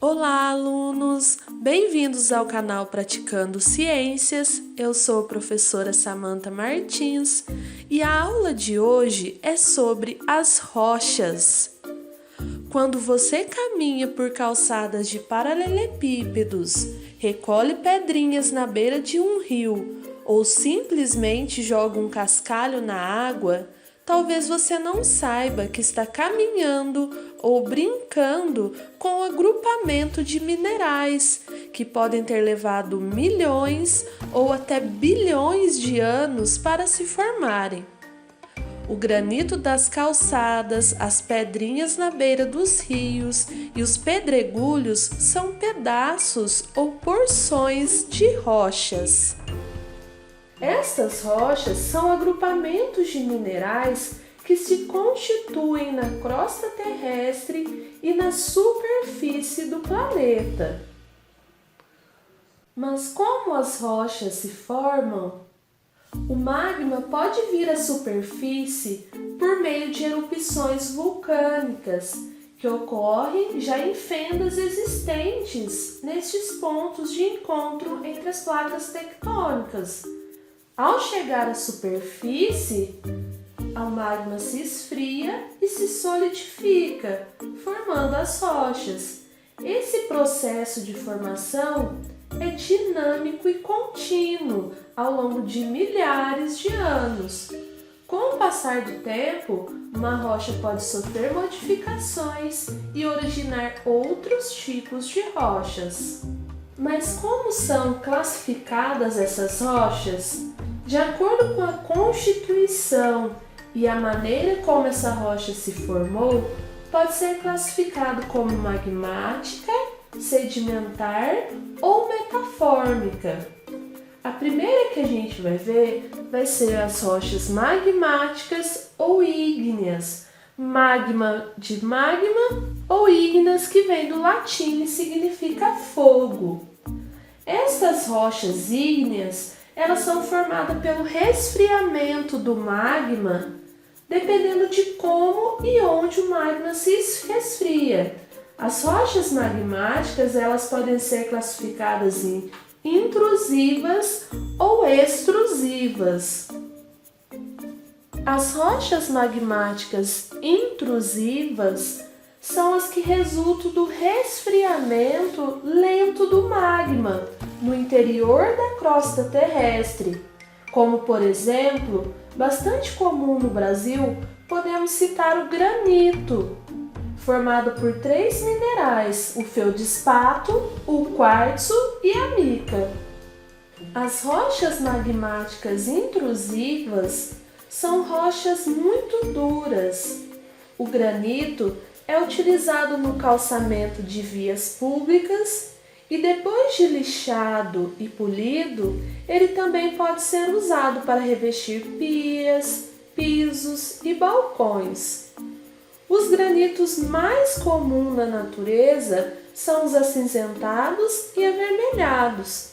Olá, alunos! Bem-vindos ao canal Praticando Ciências. Eu sou a professora Samantha Martins e a aula de hoje é sobre as rochas. Quando você caminha por calçadas de paralelepípedos, recolhe pedrinhas na beira de um rio ou simplesmente joga um cascalho na água, talvez você não saiba que está caminhando ou brincando com o agrupamento de minerais que podem ter levado milhões ou até bilhões de anos para se formarem. O granito das calçadas, as pedrinhas na beira dos rios e os pedregulhos são pedaços ou porções de rochas. Estas rochas são agrupamentos de minerais que se constituem na crosta terrestre e na superfície do planeta. Mas como as rochas se formam? O magma pode vir à superfície por meio de erupções vulcânicas, que ocorrem já em fendas existentes nestes pontos de encontro entre as placas tectônicas. Ao chegar à superfície, o magma se esfria e se solidifica, formando as rochas. Esse processo de formação é dinâmico e contínuo ao longo de milhares de anos. Com o passar do tempo, uma rocha pode sofrer modificações e originar outros tipos de rochas. Mas como são classificadas essas rochas? De acordo com a constituição e a maneira como essa rocha se formou, pode ser classificado como magmática, sedimentar ou metafórmica. A primeira que a gente vai ver vai ser as rochas magmáticas ou ígneas. Magma de magma ou ígneas, que vem do latim e significa fogo. Estas rochas ígneas, elas são formadas pelo resfriamento do magma, dependendo de como e onde o magma se resfria. As rochas magmáticas, elas podem ser classificadas em intrusivas ou extrusivas. As rochas magmáticas intrusivas são as que resultam do resfriamento lento do magma no interior da crosta terrestre. Como, por exemplo, bastante comum no Brasil, podemos citar o granito, formado por 3 minerais: o feldspato, o quartzo e a mica. As rochas magmáticas intrusivas são rochas muito duras. O granito é utilizado no calçamento de vias públicas e, depois de lixado e polido, ele também pode ser usado para revestir pias, pisos e balcões. Os granitos mais comuns na natureza são os acinzentados e avermelhados.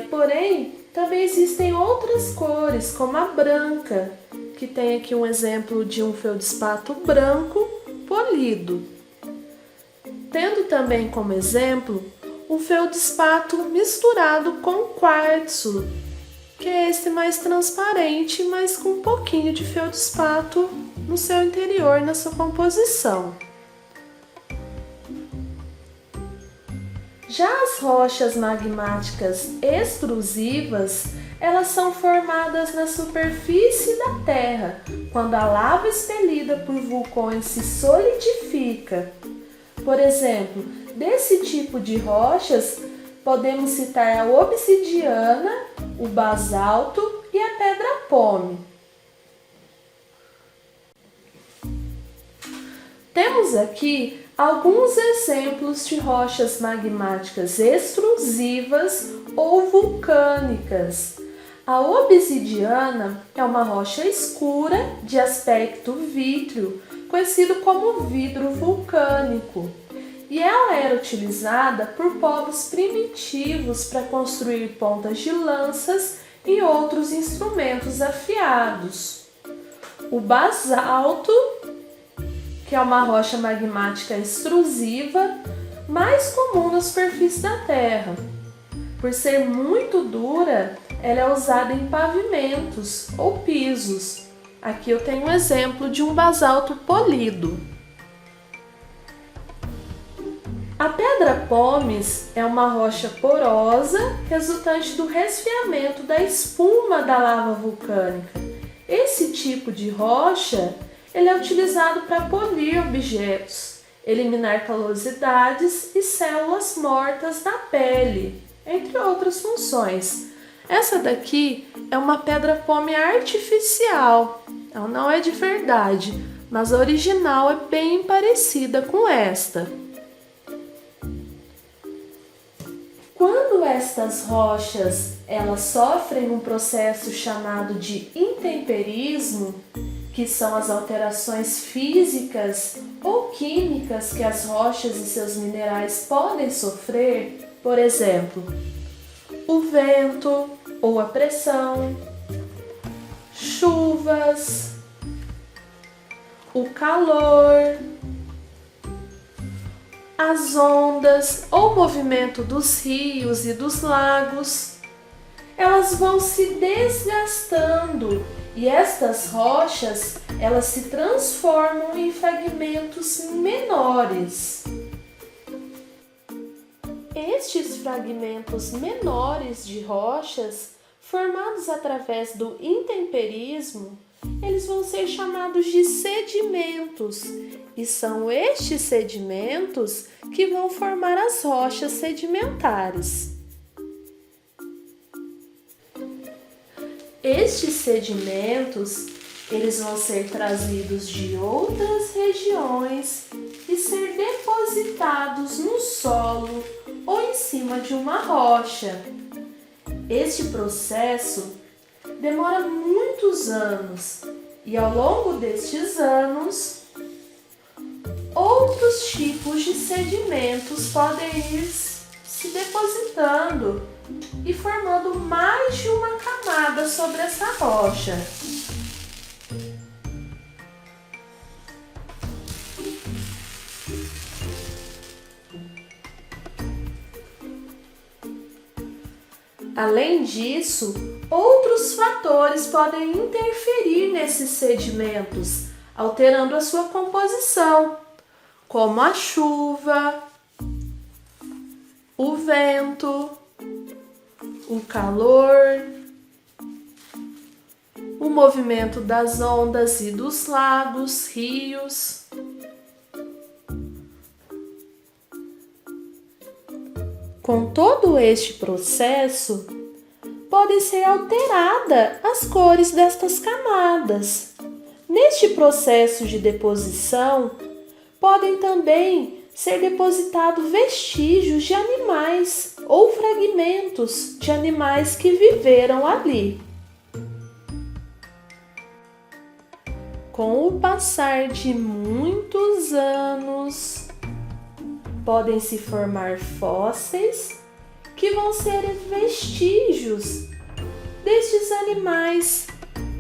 Porém, também existem outras cores, como a branca, que tem aqui um exemplo de um feldspato branco polido. Tendo também como exemplo um feldspato misturado com quartzo, que é esse mais transparente, mas com um pouquinho de feldspato no seu interior, na sua composição. Já as rochas magmáticas extrusivas, elas são formadas na superfície da Terra, quando a lava expelida por vulcões se solidifica. Por exemplo, desse tipo de rochas, podemos citar a obsidiana, o basalto e a pedra-pome. Temos aqui alguns exemplos de rochas magmáticas extrusivas ou vulcânicas. A obsidiana é uma rocha escura de aspecto vítreo, conhecido como vidro vulcânico, e ela era utilizada por povos primitivos para construir pontas de lanças e outros instrumentos afiados. O basalto, que é uma rocha magmática extrusiva, mais comum na superfície da Terra. Por ser muito dura, ela é usada em pavimentos ou pisos. Aqui eu tenho um exemplo de um basalto polido. A pedra pómez é uma rocha porosa resultante do resfriamento da espuma da lava vulcânica. Esse tipo de rocha ele é utilizado para polir objetos, eliminar calosidades e células mortas da pele, entre outras funções. Essa daqui é uma pedra pómez artificial, ela não é de verdade, mas a original é bem parecida com esta. Quando estas rochas elas sofrem um processo chamado de intemperismo, que são as alterações físicas ou químicas que as rochas e seus minerais podem sofrer, por exemplo, o vento ou a pressão, chuvas, o calor, as ondas ou movimento dos rios e dos lagos, elas vão se desgastando e estas rochas elas se transformam em fragmentos menores. Estes fragmentos menores de rochas, formados através do intemperismo, eles vão ser chamados de sedimentos, e são estes sedimentos que vão formar as rochas sedimentares. Estes sedimentos, eles vão ser trazidos de outras regiões e ser depositados no solo ou em cima de uma rocha. Este processo demora muitos anos e ao longo destes anos, outros tipos de sedimentos podem ir se depositando e formando mais de uma camada sobre essa rocha. Além disso, outros fatores podem interferir nesses sedimentos, alterando a sua composição, como a chuva, o vento, o calor, o movimento das ondas e dos lagos, rios. Com todo este processo, podem ser alteradas as cores destas camadas. Neste processo de deposição, podem também ser depositados vestígios de animais ou fragmentos de animais que viveram ali. Com o passar de muitos anos, podem se formar fósseis que vão ser vestígios destes animais,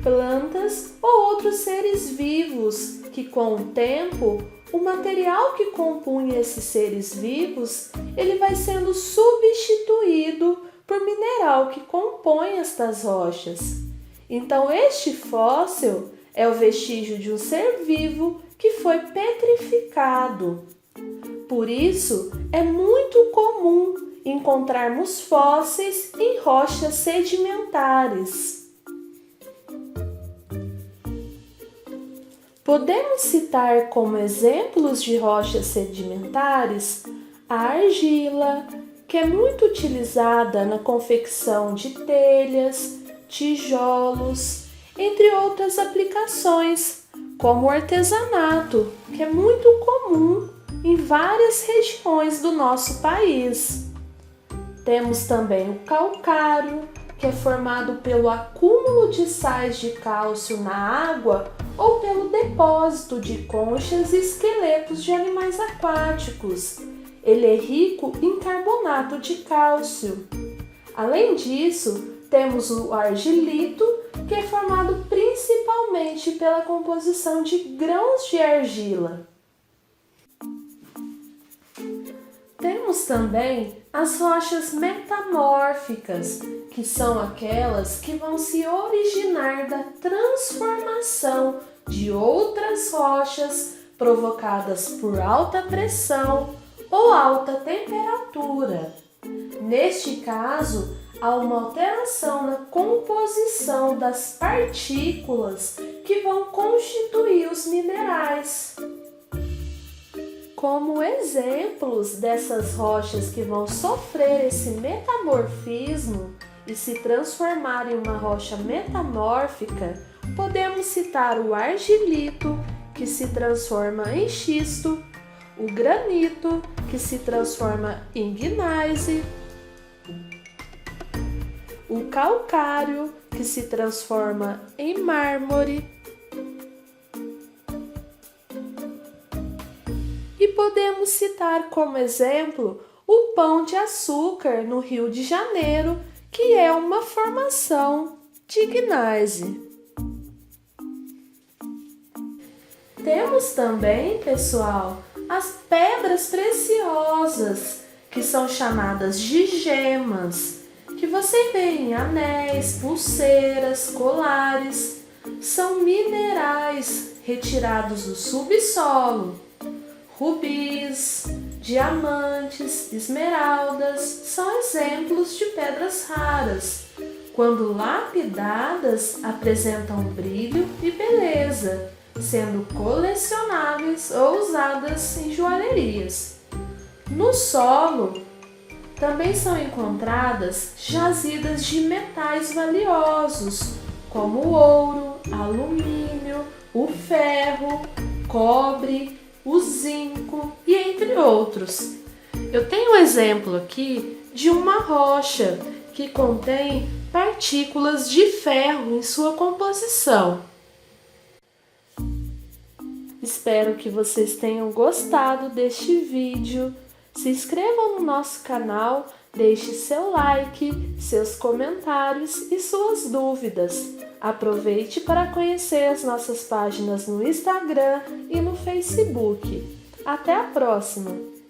plantas ou outros seres vivos que com o tempo o material que compunha esses seres vivos ele vai sendo substituído por mineral que compõe estas rochas. Então este fóssil é o vestígio de um ser vivo que foi petrificado. Por isso, é muito comum encontrarmos fósseis em rochas sedimentares. Podemos citar como exemplos de rochas sedimentares a argila, que é muito utilizada na confecção de telhas, tijolos, entre outras aplicações, como o artesanato, que é muito comum em várias regiões do nosso país. Temos também o calcário, que é formado pelo acúmulo de sais de cálcio na água ou pelo depósito de conchas e esqueletos de animais aquáticos. Ele é rico em carbonato de cálcio. Além disso, temos o argilito, que é formado principalmente pela composição de grãos de argila. Temos também as rochas metamórficas, que são aquelas que vão se originar da transformação de outras rochas provocadas por alta pressão ou alta temperatura. Neste caso, há uma alteração na composição das partículas que vão constituir os minerais. Como exemplos dessas rochas que vão sofrer esse metamorfismo e se transformar em uma rocha metamórfica, podemos citar o argilito, que se transforma em xisto, o granito, que se transforma em gneiss, o calcário, que se transforma em mármore, e podemos citar como exemplo o Pão de Açúcar no Rio de Janeiro, que é uma formação de gneiss. Temos também, pessoal, as pedras preciosas, que são chamadas de gemas, que você vê em anéis, pulseiras, colares. São minerais retirados do subsolo. Rubis, diamantes, esmeraldas são exemplos de pedras raras. Quando lapidadas, apresentam brilho e beleza, sendo colecionáveis ou usadas em joalherias. No solo, também são encontradas jazidas de metais valiosos, como o ouro, alumínio, o ferro, cobre, o zinco e entre outros. Eu tenho um exemplo aqui de uma rocha que contém partículas de ferro em sua composição. Espero que vocês tenham gostado deste vídeo. Se inscrevam no nosso canal, deixe seu like, seus comentários e suas dúvidas. Aproveite para conhecer as nossas páginas no Instagram e no Facebook. Até a próxima!